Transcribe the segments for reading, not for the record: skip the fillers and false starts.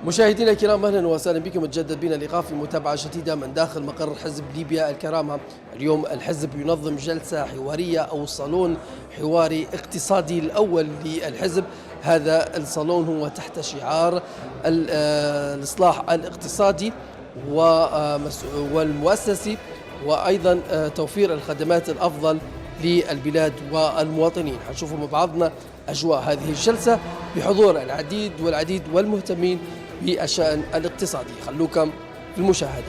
مشاهدينا الكرام، اهلا وسهلا بكم. متجدد بنا لقاء في متابعه جديده من داخل مقر حزب ليبيا الكرامه. اليوم الحزب ينظم جلسه حواريه او صالون حواري اقتصادي الاول للحزب. هذا الصالون هو تحت شعار الاصلاح الاقتصادي والمؤسسي، وايضا توفير الخدمات الافضل للبلاد والمواطنين. حنشوفوا مع بعضنا اجواء هذه الجلسه بحضور العديد والمهتمين بالشأن الاقتصادي. خلوكم في المشاهدة.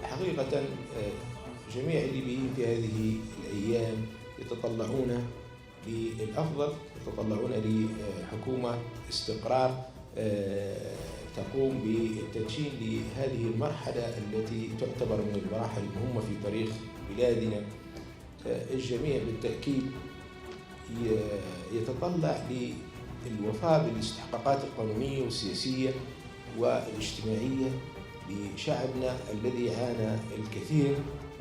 حقيقة جميع الليبيين في هذه الأيام يتطلعون للأفضل، يتطلعون لحكومة استقرار تقوم بالتدشين لهذه المرحلة التي تعتبر من المراحل المهمة في تاريخ بلادنا. الجميع بالتأكيد يتطلع للوفاء بالاستحقاقات القانونية والسياسية والاجتماعية لشعبنا الذي عانى الكثير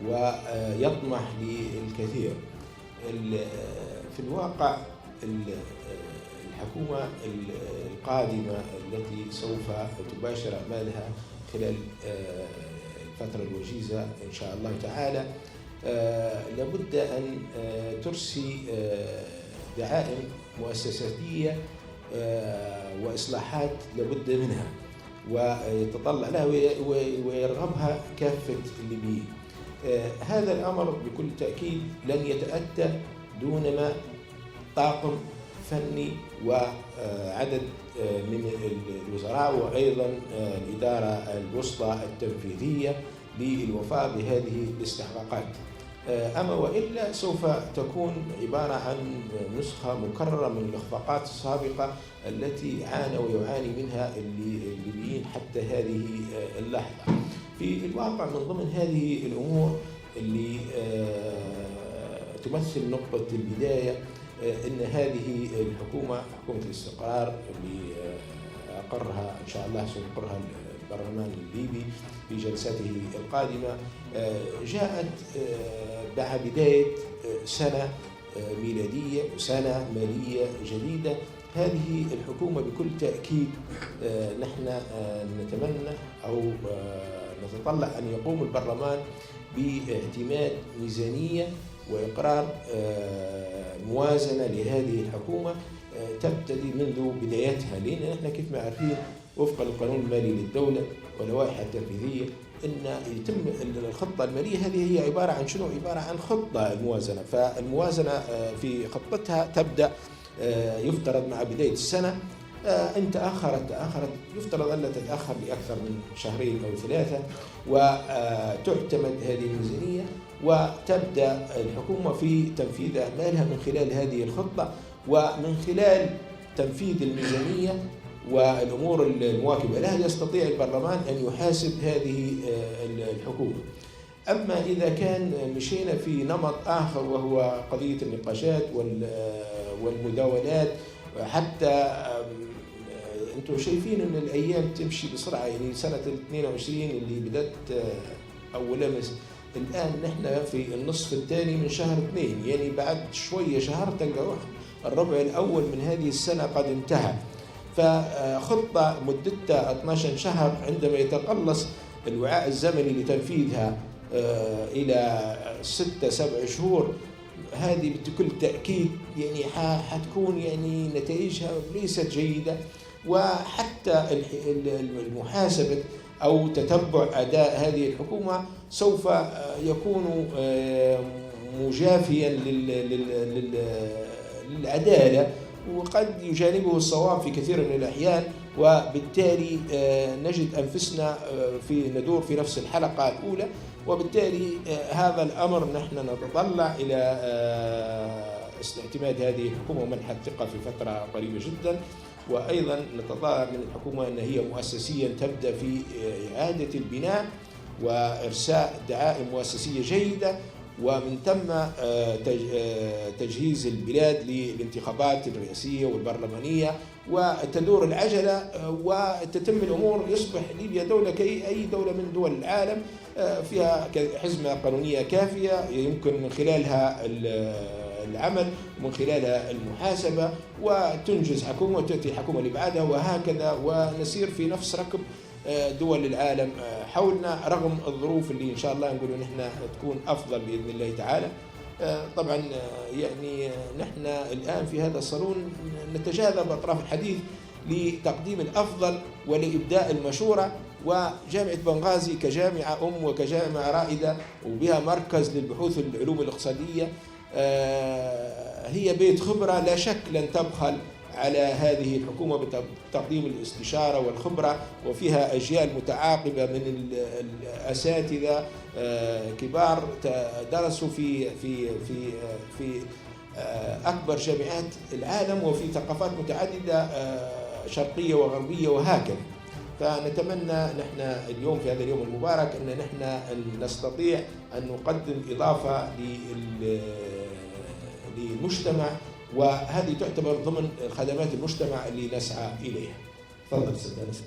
ويطمح للكثير. في الواقع الحكومة القادمة التي سوف تباشر أعمالها خلال الفترة الوجيزة إن شاء الله تعالى لابد أن ترسي دعائم مؤسساتية وإصلاحات لابد منها ويتطلع لها ويرغبها كافة الليبيين. هذا الأمر بكل تأكيد لن يتأتى دونما طاقم فني وعدد من الوزراء وأيضا الإدارة الوسطى التنفيذية للوفاء بهذه الاستحقاقات. أما وإلا سوف تكون عبارة عن نسخة مكررة من الإخفاقات السابقة التي عانى ويعاني منها الليبيين حتى هذه اللحظة. في الواقع من ضمن هذه الأمور اللي تمثل نقطة البداية أن هذه الحكومة، حكومة الاستقرار اللي أقرها إن شاء الله سيقرها البرلمان الليبي في جلسته القادمة، جاءت مع بداية سنة ميلادية وسنة مالية جديدة. هذه الحكومة بكل تأكيد نحن نتمنى أو نتطلع أن يقوم البرلمان باعتماد ميزانية وإقرار موازنة لهذه الحكومة تبتدي منذ بدايتها، لأن نحن كيف ما عارفين وفق القانون المالي للدولة واللوائح التنفيذية أن يتم الخطة المالية هذه هي عبارة عن شنو؟ عبارة عن خطة الموازنة. فالموازنة في خطتها تبدأ يفترض مع بداية السنة إن تأخرت يفترض أن لا تتأخر لأكثر من شهرين أو ثلاثة، وتعتمد هذه الميزانية وتبدأ الحكومة في تنفيذ أعمالها من خلال هذه الخطة ومن خلال تنفيذ الميزانية والأمور المواكبة لها يستطيع البرلمان أن يحاسب هذه الحكومة. أما إذا كان مشينا في نمط آخر وهو قضية النقاشات والمداولات، حتى أنتم شايفين أن الأيام تمشي بسرعة، يعني سنة 22 اللي بدأت أول أمس الآن نحن في النصف الثاني من شهر 2، يعني بعد شوية شهر تلقى الربع الأول من هذه السنة قد انتهى. فخطة مدتها 12 شهر عندما يتقلص الوعاء الزمني لتنفيذها إلى 6-7 شهور، هذه بكل تأكيد يعني حتكون يعني نتائجها ليست جيدة. وحتى المحاسبة أو تتبع أداء هذه الحكومة سوف يكون مجافيا للعدالة، وقد يجانبه الصواب في كثير من الأحيان، وبالتالي نجد أنفسنا ندور في نفس الحلقة الأولى. وبالتالي هذا الأمر نحن نتطلع إلى اعتماد هذه الحكومة ومنح الثقة في فترة قريبة جدا. وأيضا نتطلع من الحكومة أن هي مؤسسيا تبدأ في إعادة البناء وإرساء دعائم مؤسسية جيدة، ومن ثم تجهيز البلاد للانتخابات الرئاسية والبرلمانية، وتدور العجلة وتتم الأمور، يصبح ليبيا دولة كأي دولة من دول العالم فيها حزمة قانونية كافية يمكن من خلالها العمل ومن خلالها المحاسبة، وتنجز حكومة وتأتي حكومة اللي بعدها، وهكذا، ونسير في نفس ركب دول العالم حولنا، رغم الظروف اللي إن شاء الله نقول نحن تكون أفضل بإذن الله تعالى. طبعا يعني نحن الآن في هذا الصالون نتجاذب أطراف الحديث لتقديم الأفضل ولإبداء المشورة، وجامعة بنغازي كجامعة وكجامعة رائدة وبها مركز للبحوث العلوم الاقتصادية هي بيت خبرة لا شك لن تبخل على هذه الحكومة بتقديم الاستشارة والخبرة، وفيها أجيال متعاقبة من الأساتذة كبار درسوا في أكبر جامعات العالم وفي ثقافات متعددة شرقية وغربية وهكذا. فنتمنى نحن اليوم في هذا اليوم المبارك أن نحن نستطيع أن نقدم إضافة للمجتمع، وهذه تعتبر ضمن خدمات المجتمع اللي نسعى إليها. تفضل أستاذ أنس.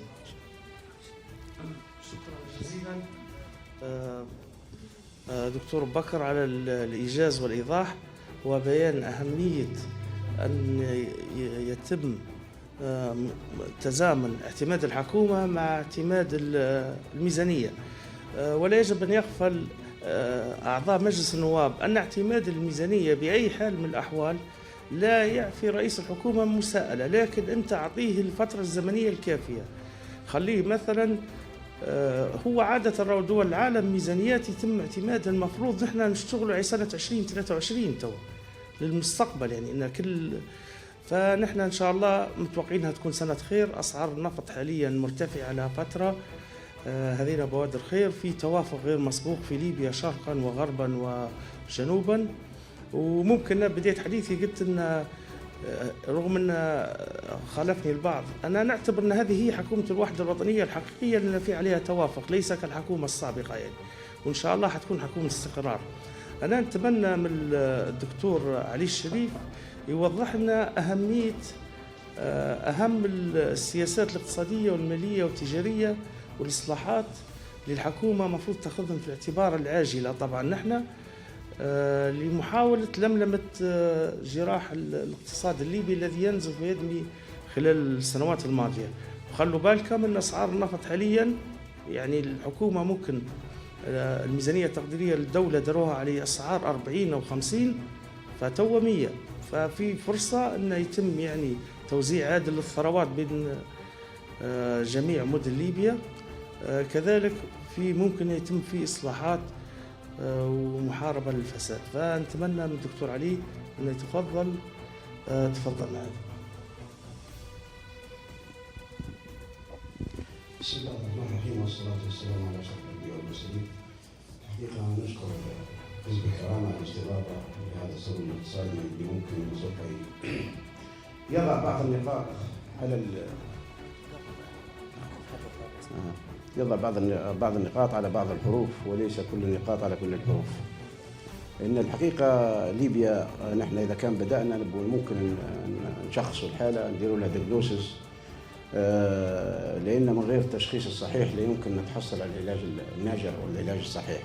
شكرا جزيلا دكتور بكر على الإيجاز والإيضاح وبيان أهمية أن يتم تزامن اعتماد الحكومة مع اعتماد الميزانية، ولا يجب أن يغفل أعضاء مجلس النواب أن اعتماد الميزانية بأي حال من الأحوال لا يعفي رئيس الحكومة مساءلة، لكن أنت أعطيه الفترة الزمنية الكافية. خليه مثلا هو عادة دول العالم ميزانيات يتم اعتمادها، المفروض نحن نشتغل على سنة 2023 تو للمستقبل، يعني إن فنحن إن شاء الله متوقعينها تكون سنة خير. أسعار النفط حاليا مرتفعة على فترة، هذه بوادر خير، في توافق غير مسبوق في ليبيا شرقا وغربا وجنوبا. وممكن بداية حديثي قلت أن رغم أن خالفني البعض، أنا نعتبر أن هذه هي حكومة الوحدة الوطنية الحقيقية اللي في عليها توافق، ليس كالحكومة السابقة يعني، وإن شاء الله حتكون حكومة استقرار. أنا نتمنى من الدكتور علي الشريف يوضح لنا أهم السياسات الاقتصادية والمالية والتجارية والإصلاحات اللي الحكومة مفروض تأخذهم في الاعتبار العاجلة. طبعا نحن لمحاولة لملمة جراح الاقتصاد الليبي الذي ينزف ويدمي خلال السنوات الماضية. وخلوا بالكم أن أسعار النفط حاليا يعني الحكومة ممكن الميزانية التقديرية للدولة دروها على أسعار 40 أو 50، فتو 100، ففي فرصة أن يتم يعني توزيع عادل للثروات بين جميع مدن ليبيا. كذلك ممكن يتم في إصلاحات ومحاربة للفساد. فنتمنى من الدكتور علي أن يتفضل معنا. بسم الله الرحمن الرحيم، والصلاة والسلام على أشرف الأنبياء والمرسلين. الحقيقة نشكر حزب الكرامة على الاستضافة لهذا الصالون الاقتصادي اللي ممكن سوف يضع بعض النقاط على بعض الحروف، وليس كل النقاط على كل الحروف. إن الحقيقة ليبيا نحن إذا كان بدأنا ممكن نشخصوا الحالة، نديروا لها دياجنوسيس، لأن من غير التشخيص الصحيح لا يمكن نتحصل على العلاج الناجع والعلاج الصحيح.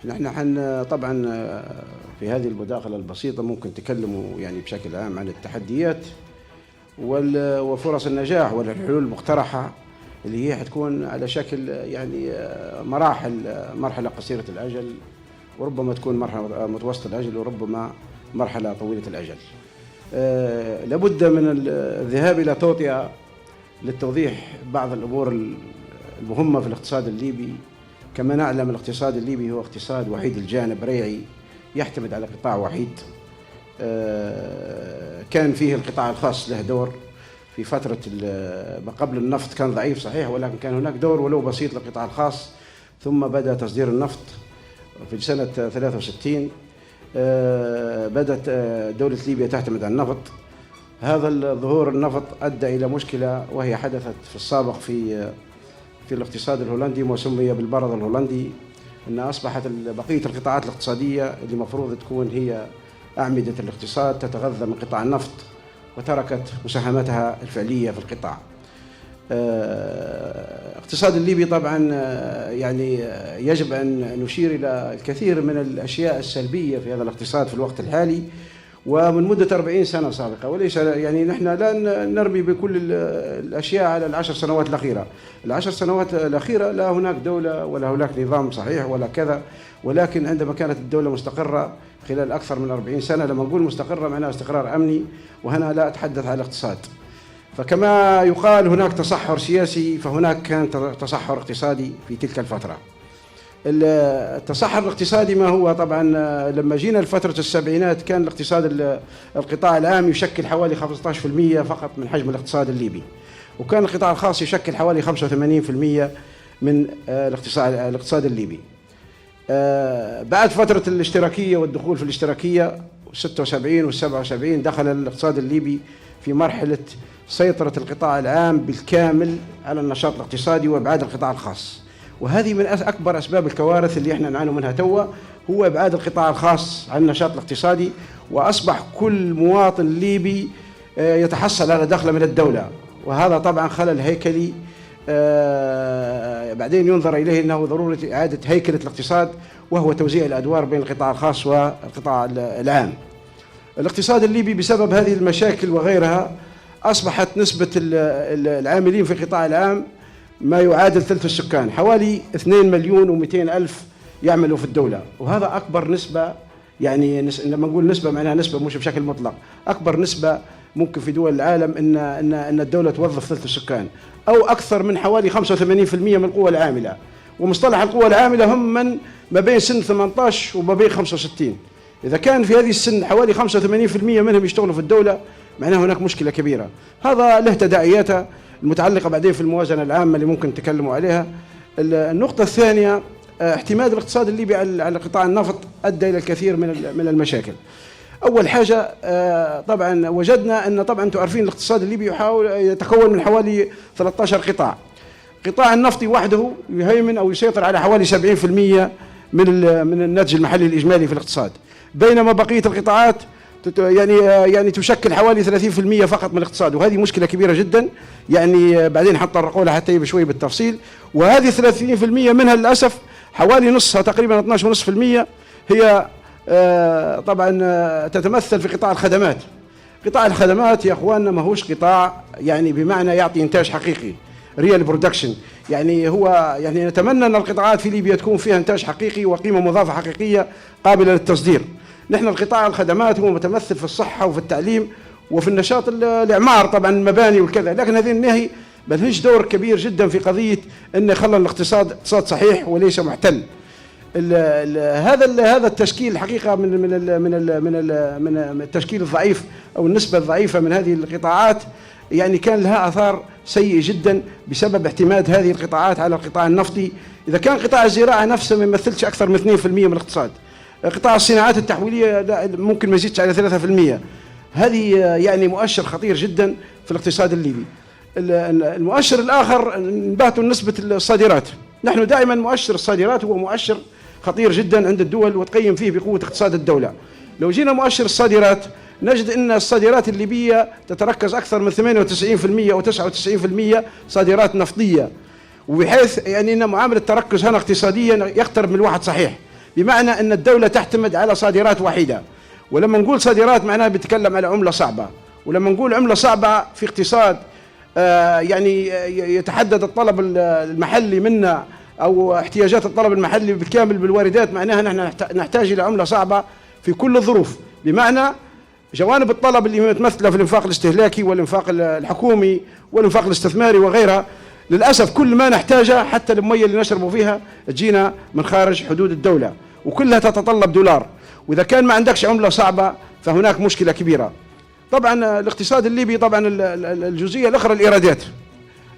نحن طبعا في هذه المداخلة البسيطة ممكن تكلموا يعني بشكل عام عن التحديات وفرص النجاح والحلول المقترحة اللي هي حتكون على شكل يعني مرحلة قصيرة الأجل وربما تكون مرحلة متوسطة الأجل، وربما مرحلة طويلة الأجل. لابد من الذهاب إلى توطئة للتوضيح بعض الأمور المهمة في الاقتصاد الليبي. كما نعلم الاقتصاد الليبي هو اقتصاد وحيد الجانب ريعي يعتمد على قطاع وحيد. كان فيه القطاع الخاص له دور في فترة ما قبل النفط، كان ضعيف صحيح، ولكن كان هناك دور ولو بسيط للقطاع الخاص. ثم بدأ تصدير النفط في سنة 63. بدأت دولة ليبيا تعتمد على النفط. هذا الظهور النفط أدى إلى مشكلة وهي حدثت في السابق في الاقتصاد الهولندي، ما سمي بالبرد الهولندي، أن أصبحت بقية القطاعات الاقتصادية اللي المفروض تكون هي أعمدة الاقتصاد تتغذى من قطاع النفط، وتركت مساهمتها الفعلية في القطاع. الاقتصاد الليبي طبعا يعني يجب أن نشير إلى الكثير من الأشياء السلبية في هذا الاقتصاد في الوقت الحالي ومن مدة 40 سنة سابقة، وليس يعني نحن لا نرمي بكل الأشياء على العشر سنوات الأخيرة. العشر سنوات الأخيرة لا هناك دولة ولا هناك نظام صحيح ولا كذا، ولكن عندما كانت الدولة مستقرة خلال أكثر من 40 سنة، لما نقول مستقرة معناها استقرار أمني، وهنا لا أتحدث عن الاقتصاد. فكما يقال هناك تصحر سياسي، فهناك كان تصحر اقتصادي في تلك الفترة. التصحر الاقتصادي ما هو؟ طبعا لما جينا لفترة السبعينات كان الاقتصاد القطاع العام يشكل حوالي 15% فقط من حجم الاقتصاد الليبي، وكان القطاع الخاص يشكل حوالي 85% من الاقتصاد الليبي. بعد فترة الاشتراكية والدخول في الاشتراكية 76 و77 دخل الاقتصاد الليبي في مرحلة سيطرة القطاع العام بالكامل على النشاط الاقتصادي وإبعاد القطاع الخاص، وهذه من أكبر أسباب الكوارث اللي احنا نعاني منها توا، هو إبعاد القطاع الخاص عن النشاط الاقتصادي، وأصبح كل مواطن ليبي يتحصل على دخله من الدولة، وهذا طبعا خلل هيكلي بعدين ينظر إليه أنه ضرورة إعادة هيكلة الاقتصاد، وهو توزيع الأدوار بين القطاع الخاص والقطاع العام. الاقتصاد الليبي بسبب هذه المشاكل وغيرها أصبحت نسبة العاملين في القطاع العام ما يعادل ثلث السكان، حوالي 2,200,000 يعملوا في الدولة، وهذا أكبر نسبة. يعني لما نقول نسبة معناها نسبة مش بشكل مطلق، أكبر نسبة ممكن في دول العالم إن الدولة توظف ثلث السكان، أو أكثر من حوالي 85% من القوى العاملة. ومصطلح القوى العاملة هم من ما بين سن 18 وما بين 65. إذا كان في هذه السن حوالي 85% منهم يشتغلوا في الدولة، معناه هناك مشكلة كبيرة. هذا له تداعياته المتعلقة بعدين في الموازنة العامة اللي ممكن نتكلموا عليها. النقطة الثانية، اعتماد الاقتصاد الليبي على قطاع النفط أدى إلى الكثير من المشاكل. أول حاجة طبعا وجدنا أن طبعا أنتم عارفين الاقتصاد الليبي يتكون من حوالي 13 قطاع. قطاع النفطي وحده يهيمن أو يسيطر على حوالي 70% من الناتج المحلي الإجمالي في الاقتصاد، بينما بقية القطاعات يعني تشكل حوالي 30% فقط من الاقتصاد، وهذه مشكلة كبيرة جدا. يعني بعدين حنطرقوا لها حتى بشوي بالتفصيل. وهذه 30% منها للأسف حوالي نصها تقريبا 12.5% هي طبعا تتمثل في قطاع الخدمات. قطاع الخدمات يا اخواننا ما هوش قطاع يعني بمعنى يعطي انتاج حقيقي، ريال برودكشن. يعني هو يعني نتمنى ان القطاعات في ليبيا تكون فيها انتاج حقيقي وقيمة مضافة حقيقية قابلة للتصدير. نحن القطاع الخدمات هو متمثل في الصحة وفي التعليم وفي النشاط الإعمار، طبعا المباني والكذا، لكن هذه النهي بلهش دور كبير جدا في قضية أن يخلى الاقتصاد اقتصاد صحيح وليس محتل. هذا التشكيل الحقيقة من التشكيل الضعيف أو النسبة الضعيفة من هذه القطاعات يعني كان لها آثار سيئة جدا بسبب اعتماد هذه القطاعات على القطاع النفطي. إذا كان قطاع الزراعة نفسه ما يمثلش أكثر من 2% من الاقتصاد، قطاع الصناعات التحويلية ممكن ما يزيدش على 3%. هذه يعني مؤشر خطير جدا في الاقتصاد الليبي. المؤشر الآخر نبهته نسبة الصادرات. نحن دائما مؤشر الصادرات هو مؤشر خطير جدا عند الدول وتقيم فيه بقوة اقتصاد الدولة. لو جينا مؤشر الصادرات نجد أن الصادرات الليبية تتركز أكثر من 98% أو 99% صادرات نفطية، وبحيث يعني أن معاملة التركز هنا اقتصاديا يقترب من الواحد صحيح، بمعنى أن الدولة تعتمد على صادرات وحيدة. ولما نقول صادرات معناها بيتكلم على عملة صعبة، ولما نقول عملة صعبة في اقتصاد يعني يتحدد الطلب المحلي منا أو احتياجات الطلب المحلي بالكامل بالواردات، معناها نحن نحتاج إلى عملة صعبة في كل الظروف. بمعنى جوانب الطلب اللي متمثلة في الإنفاق الاستهلاكي والإنفاق الحكومي والإنفاق الاستثماري وغيرها، للأسف كل ما نحتاجه حتى المية اللي نشربوا فيها تجينا من خارج حدود الدولة، وكلها تتطلب دولار، وإذا كان ما عندكش عملة صعبة فهناك مشكلة كبيرة. طبعا الاقتصاد الليبي طبعا الجزئية الأخرى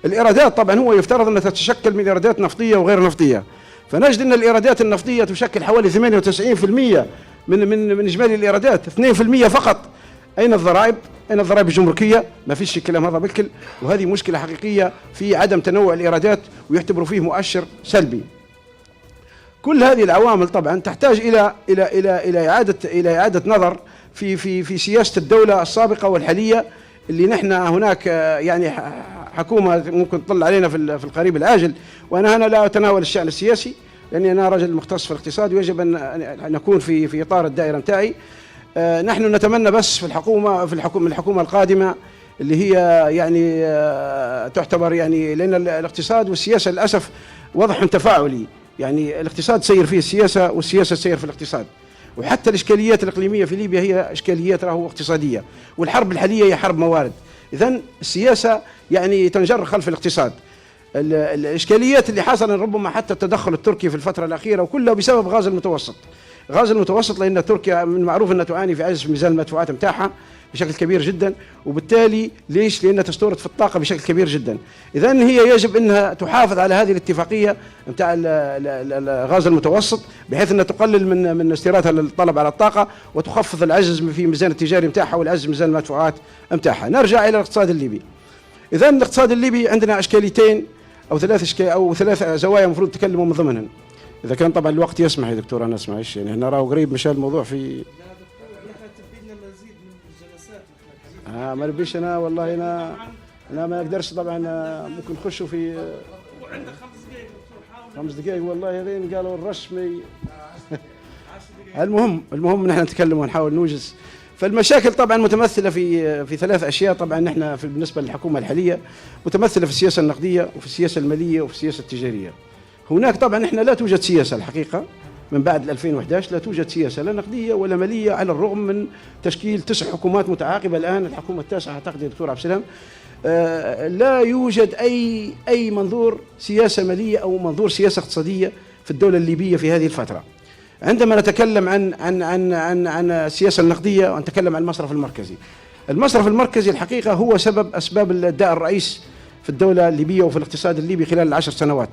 الإيرادات طبعا هو يفترض أنها تتشكل من إيرادات نفطية وغير نفطية، فنجد أن الإيرادات النفطية تشكل حوالي 98% من إجمالي الإيرادات، 2% فقط. أين الضرائب؟ أين الضرائب الجمركية؟ ما فيش الكلام هذا بالكل، وهذه مشكلة حقيقية في عدم تنوع الإيرادات، ويعتبروا فيه مؤشر سلبي. كل هذه العوامل طبعا تحتاج إلى إعادة نظر في سياسة الدولة السابقة والحالية، اللي نحن هناك يعني حكومة ممكن تطل علينا في القريب العاجل. وأنا هنا لا أتناول الشأن السياسي لأني أنا رجل مختص في الاقتصاد، ويجب أن نكون في إطار الدائرة متاعي. نحن نتمنى بس في الحكومة القادمة اللي هي يعني تعتبر يعني، لأن الاقتصاد والسياسة للأسف وضع تفاعلي، يعني الاقتصاد سير فيه السياسة والسياسة سير في الاقتصاد، وحتى الإشكاليات الإقليمية في ليبيا هي إشكاليات راهو اقتصادية، والحرب الحالية هي حرب موارد. إذن السياسة يعني تنجر خلف الاقتصاد. الإشكاليات اللي حصل ربما حتى التدخل التركي في الفترة الأخيرة، وكله بسبب غاز المتوسط، لأن تركيا من المعروف أنها تعاني في عجز في ميزان المدفوعات متاعها بشكل كبير جدا، وبالتالي ليش؟ لأنها تستورد في الطاقة بشكل كبير جدا. إذن هي يجب أنها تحافظ على هذه الاتفاقية متاع الغاز المتوسط، بحيث أنها تقلل من استيرادها للطلب على الطاقة، وتخفض العجز في ميزان التجاري متاعها والعجز في ميزان المدفوعات متاعها. نرجع إلى الاقتصاد الليبي. إذن الاقتصاد الليبي عندنا إشكاليتين أو ثلاث زوايا المفروض نتكلموا من ضمنهن، إذا كان طبعا الوقت يسمح يا دكتور. أنا أسمعش يعني هنا راهو قريب مشى الموضوع في ما نبيش أنا والله أنا ما أقدرش طبعا. ممكن نخشوا في وعندك 5 دقائق والله هذين قالوا الرسمي. المهم نحن نتكلم ونحاول نوجز. فالمشاكل طبعا متمثلة في 3 أشياء. طبعا نحن بالنسبة للحكومة الحالية متمثلة في السياسة النقدية وفي السياسة المالية وفي السياسة التجارية. هناك طبعا نحن لا توجد سياسة الحقيقة من بعد 2011، لا توجد سياسة لا نقدية ولا مالية، على الرغم من تشكيل 9 حكومات متعاقبة الآن. الحكومة التاسعة أعتقد دكتور عبد السلام. لا يوجد أي منظور سياسة مالية أو منظور سياسة اقتصادية في الدولة الليبية في هذه الفترة. عندما نتكلم عن السياسة النقدية ونتكلم عن المصرف المركزي الحقيقة هو أسباب الداء الرئيس في الدولة الليبية وفي الاقتصاد الليبي خلال 10 سنوات.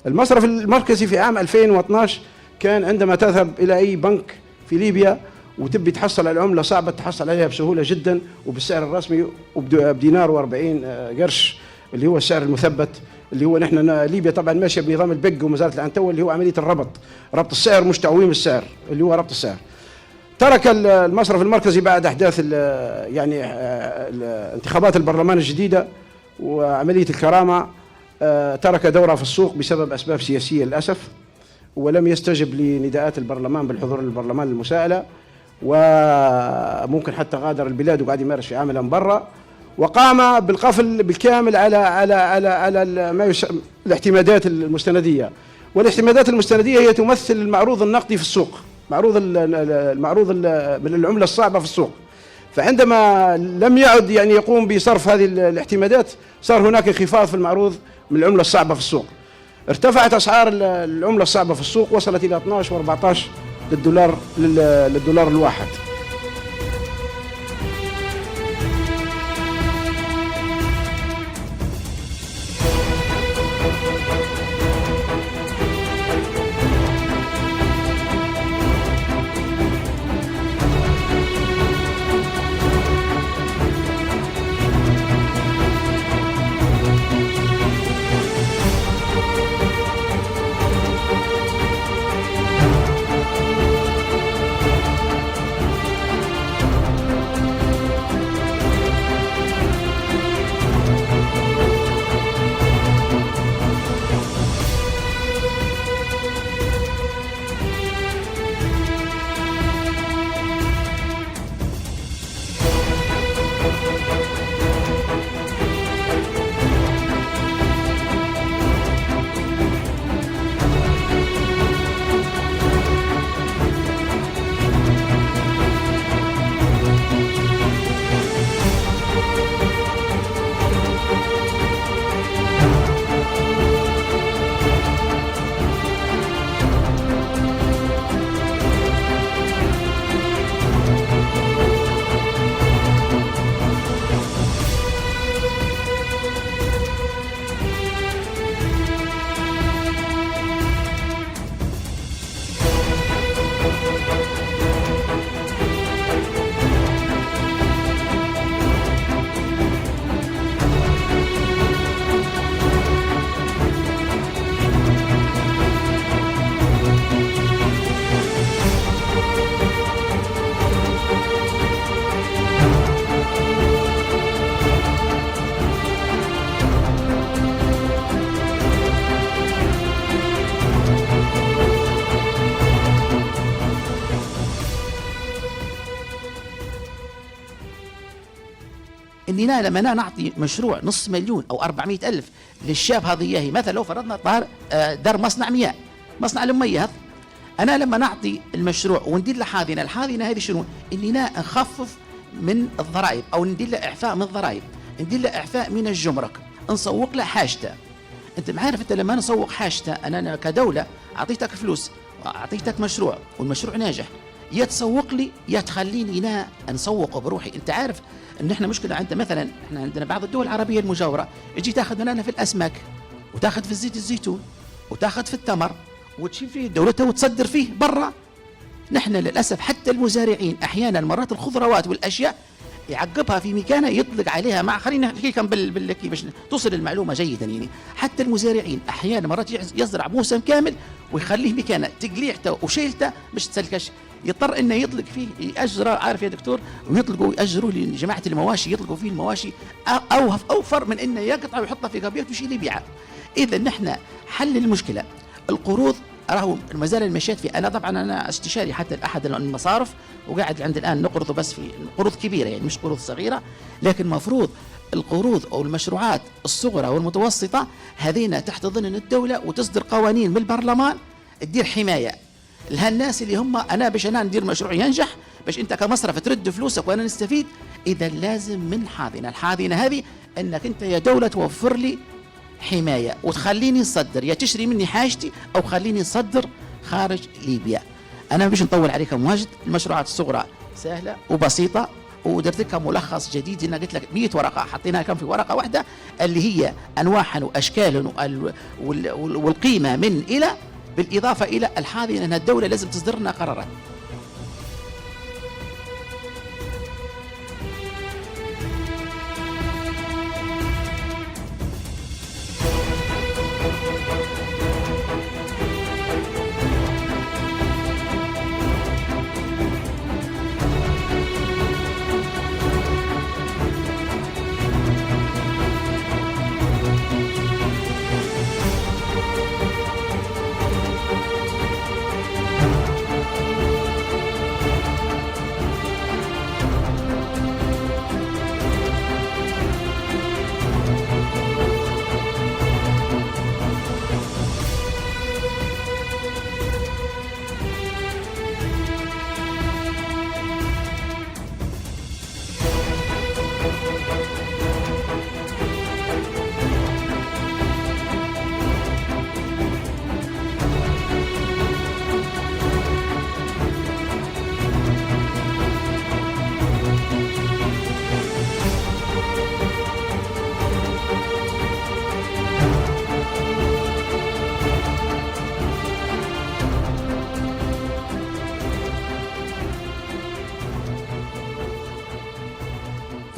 المصرف المركزي في عام 2012 كان عندما تذهب إلى أي بنك في ليبيا وتبي تحصل على العملة صعبة تحصل عليها بسهولة جدا وبالسعر الرسمي وبدينار و40 قرش اللي هو السعر المثبت، اللي هو نحن ليبيا طبعا ماشيه بنظام البق ومزارة العنتوة اللي هو عملية ربط السعر مش تعويم السعر، اللي هو ربط السعر. ترك المصرف المركزي بعد أحداث انتخابات البرلمان الجديدة وعملية الكرامة، ترك دوره في السوق بسبب أسباب سياسية للأسف، ولم يستجب لنداءات البرلمان بالحضور للبرلمان المساءلة، وممكن حتى غادر البلاد وقاعد يمارس في عمله من برا، وقام بالقفل بالكامل على ما يسمى الاعتمادات المستندية. والاعتمادات المستندية هي تمثل المعروض النقدي في السوق، المعروض من العملة الصعبة في السوق. فعندما لم يعد يعني يقوم بصرف هذه الاعتمادات صار هناك انخفاض في المعروض من العملة الصعبة في السوق. ارتفعت أسعار العملة الصعبة في السوق، وصلت إلى 12 و14 للدولار الواحد. اننا لما نعطي مشروع نص مليون او 400,000 للشاب هذه هي مثلا لو فرضنا دار مصنع مياه، مصنع المياه، انا لما نعطي المشروع وندير له حاضنه، الحاضنه هذه شنو؟ اننا نخفف من الضرائب او ندير له اعفاء من الضرائب، ندير له اعفاء من الجمرك، نسوق له حاجته. انت عارف انت لما نسوق حاجته، انا كدوله اعطيتك فلوس، اعطيتك مشروع والمشروع ناجح، يا تسوق لي يا تخليني انا نسوق بروحي. انت عارف ان احنا مشكله عندنا، مثلا احنا عندنا بعض الدول العربيه المجاوره تجي تاخذ مننا في الاسماك وتاخذ في الزيت الزيتون وتاخذ في التمر وتشيل فيه دولتها وتصدر فيه برا. نحن للاسف حتى المزارعين احيانا مرات الخضروات والاشياء يعقبها في مكانه يطلق عليها مع، خلينا نحكي لكم باش توصل المعلومه جيدا. يعني حتى المزارعين احيانا مرات يزرع موسم كامل ويخليه مكانه تقليعته وشيلته مش تسلكش، يضطر انه يطلق فيه ياجره، عارف يا دكتور، ويطلقوا ياجروا لجماعه المواشي يطلقوا فيه المواشي اوفر من انه يقطع ويحطها في قبيات ويشيل يبيعها. اذا نحن حل المشكله القروض راهو ما زال المشيت فيه. انا استشاري حتى لاحد المصارف وقاعد عند الان نقرض، بس في قروض كبيره يعني مش قروض صغيره، لكن مفروض القروض او المشروعات الصغرى والمتوسطه هذين تحت ضمن الدوله وتصدر قوانين من البرلمان تدير حمايه لهالناس اللي هم انا باش انا ندير مشروع ينجح، باش انت كمصرف ترد فلوسك وانا نستفيد. اذا لازم من حاضنه، الحاضنه هذه انك انت يا دوله توفر لي حمايه وتخليني نصدر، يا تشري مني حاجتي او خليني نصدر خارج ليبيا. انا مش نطول عليكم واجد، المشروعات الصغرى سهله وبسيطه، ودرت لكم ملخص جديد. انا قلت لك 100 ورقه حطيناها كم في ورقه واحده، اللي هي انواعها واشكالها والقيمه من الى، بالاضافه الى الحاضنه ان الدوله لازم تصدر لنا قرارات.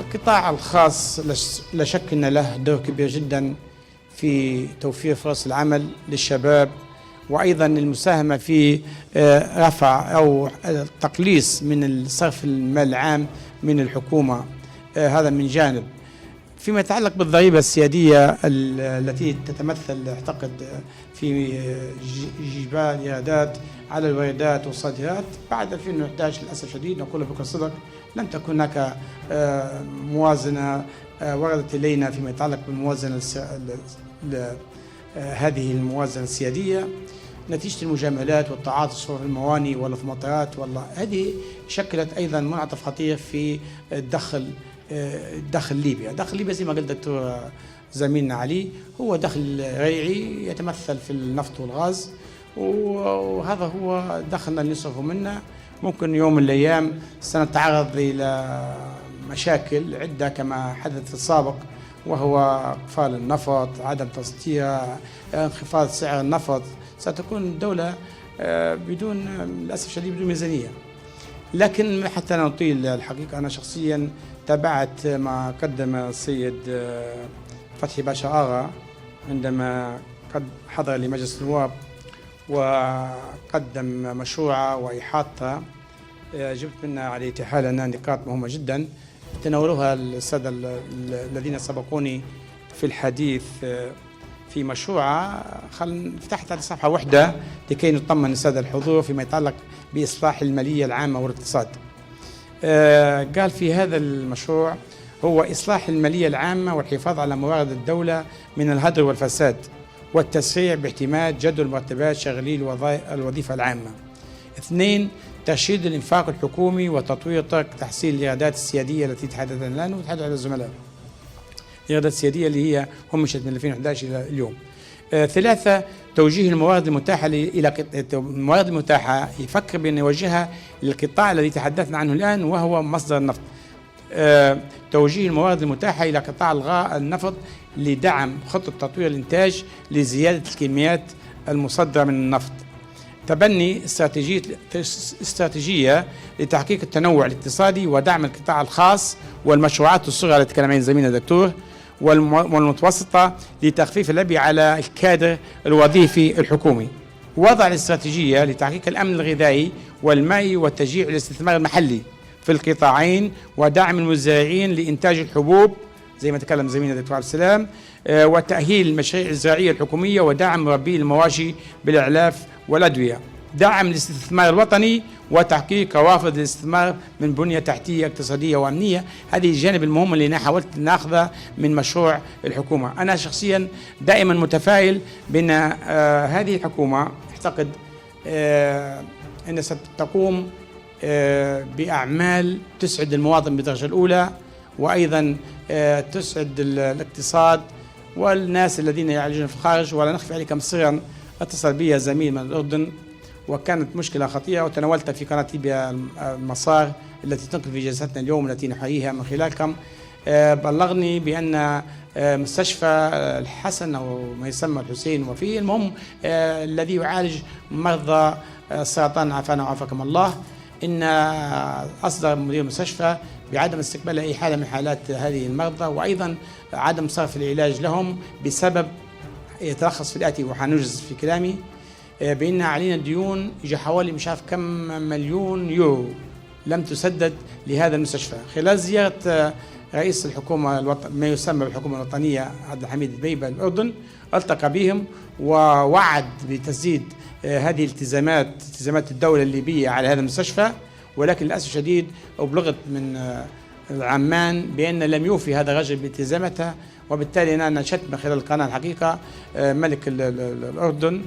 القطاع الخاص لا شك أن له دور كبير جدا في توفير فرص العمل للشباب، وأيضا المساهمة في رفع أو تقليص من صرف المال العام من الحكومة. هذا من جانب. فيما يتعلق بالضريبة السيادية التي تتمثل أعتقد في إجبار الإيرادات على الواردات والصادرات بعد 2011 للأسف الشديد، نقول بكل صدق لم تكن هناك موازنة وردت إلينا فيما يتعلق بالموازنة هذه الموازنة السيادية نتيجة المجاملات والتعاطي في الموانئ ولا في المطارات، هذه شكلت أيضا منعطف خطير في دخل ليبيا. دخل ليبيا زي ما قال الدكتور زميلنا علي هو دخل ريعي يتمثل في النفط والغاز، وهذا هو دخلنا اللي نصرفه منه. ممكن يوم من الأيام سنتعرض إلى مشاكل عدة كما حدث في السابق، وهو إقفال النفط، عدم تصدير، انخفاض سعر النفط. ستكون الدولة بدون للأسف الشديد بدون ميزانية. لكن حتى لا نطيل، الحقيقة أنا شخصيا تابعت ما قدم السيد فتحي باشا آغا عندما قد حضر لمجلس النواب وقدم مشروعه وإحاطته. جبت منها على إتحال أنها نقاط مهمة جدا تناولوها السادة الذين سبقوني في الحديث في مشروعه. فتحت على صفحة واحدة لكي نطمن السادة الحضور فيما يتعلق بإصلاح المالية العامة والاقتصاد. قال في هذا المشروع هو إصلاح المالية العامة والحفاظ على موارد الدولة من الهدر والفساد، والتسريع باعتماد جدول مرتبات شغلي الوظيفة العامة. 2. ترشيد الإنفاق الحكومي وتطوير طرق تحصيل الإيرادات السيادية التي تحدثنا الآن وتحدث على الزملاء. الإيرادات السيادية اللي هي همشت من 2011 إلى اليوم. 3. توجيه الموارد المتاحة إلى الموارد المتاحة يفكر بأن يوجهها للقطاع الذي تحدثنا عنه الآن وهو مصدر النفط. توجيه الموارد المتاحة إلى قطاع النفط لدعم خطة تطوير الإنتاج لزيادة الكميات المصدرة من النفط. تبني استراتيجية لتحقيق التنوع الاقتصادي ودعم القطاع الخاص والمشروعات الصغيرة التي تكلم عنها زميلنا الدكتور والمتوسطة لتخفيف العبء على الكادر الوظيفي الحكومي. وضع الاستراتيجية لتحقيق الأمن الغذائي والمائي وتشجيع الاستثمار المحلي في القطاعين ودعم المزارعين لإنتاج الحبوب زي ما تكلم زميلنا الدكتور عبد السلام، وتأهيل المشاريع الزراعية الحكومية ودعم مربي المواشي بالإعلاف والأدوية. دعم الاستثمار الوطني وتحقيق روافد الاستثمار من بنية تحتية اقتصادية وأمنية. هذه الجانب المهم اللي أنا حاولت ناخذه من مشروع الحكومة. أنا شخصيا دائما متفائل بأن هذه الحكومة أعتقد أن ستقوم بأعمال تسعد المواطن بالدرجة الأولى، وأيضا تسعد الاقتصاد والناس الذين يعالجون في الخارج. ولا نخفي عليكم سرا، اتصل بي زميل من الأردن وكانت مشكلة خطيرة وتناولتها في قناة ليبيا المسار التي تنقل في جلستنا اليوم التي نحييها من خلالكم. بلغني بأن مستشفى الحسن أو ما يسمى الحسين وفيه المهم الذي يعالج مرضى السرطان عافانا وعافاكم الله، إن أصدر مدير المستشفى بعدم استقبال أي حالة من حالات هذه المرضى، وأيضا عدم صرف العلاج لهم بسبب يتلخص في الآتي وحنجز في كلامي، بأن علينا ديون يجي حوالي مش عارف كم مليون يورو لم تسدد لهذا المستشفى. خلال زيارة رئيس الحكومة ما يسمى بالحكومة الوطنية عبد الحميد البيبة الأردن، التقى بهم ووعد بتسديد هذه التزامات الدولة الليبية على هذا المستشفى، ولكن للأسف الشديد أبلغت من عمان بأن لم يوفي هذا الرجل بالتزامته، وبالتالي أنا نشدت من خلال القناة الحقيقة ملك الأردن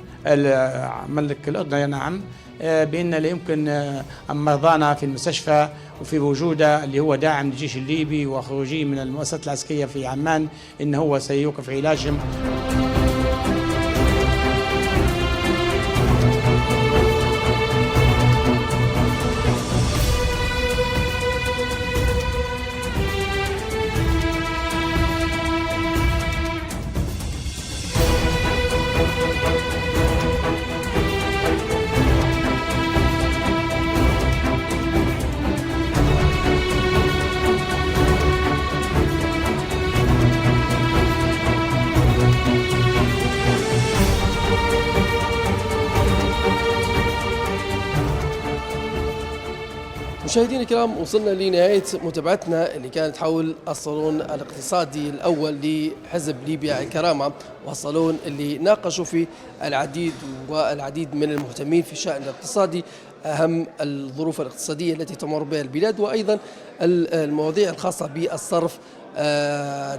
نعم بأن لا يمكن مرضانا في المستشفى وفي وجوده اللي هو داعم للجيش الليبي وخروجي من المؤسسات العسكرية في عمان إن هو سيوقف علاجهم. مشاهدينا الكرام، وصلنا لنهاية متابعتنا اللي كانت حول الصالون الاقتصادي الأول لحزب ليبيا الكرامة، والصالون اللي ناقشوا فيه العديد من المهتمين في الشأن الاقتصادي أهم الظروف الاقتصادية التي تمر بها البلاد، وأيضا المواضيع الخاصة بالصرف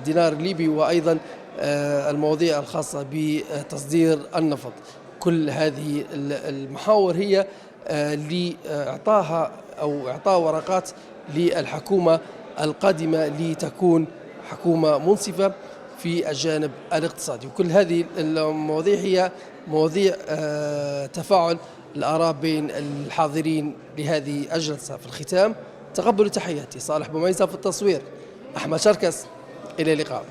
دينار ليبي، وأيضا المواضيع الخاصة بتصدير النفط. كل هذه المحاور هي إعطاء ورقات للحكومة القادمة لتكون حكومة منصفة في الجانب الاقتصادي. وكل هذه المواضيع هي مواضيع تفاعل الآراء بين الحاضرين لهذه الجلسة. في الختام تقبلوا تحياتي، صالح بوميزة في التصوير، أحمد شركس، إلى اللقاء.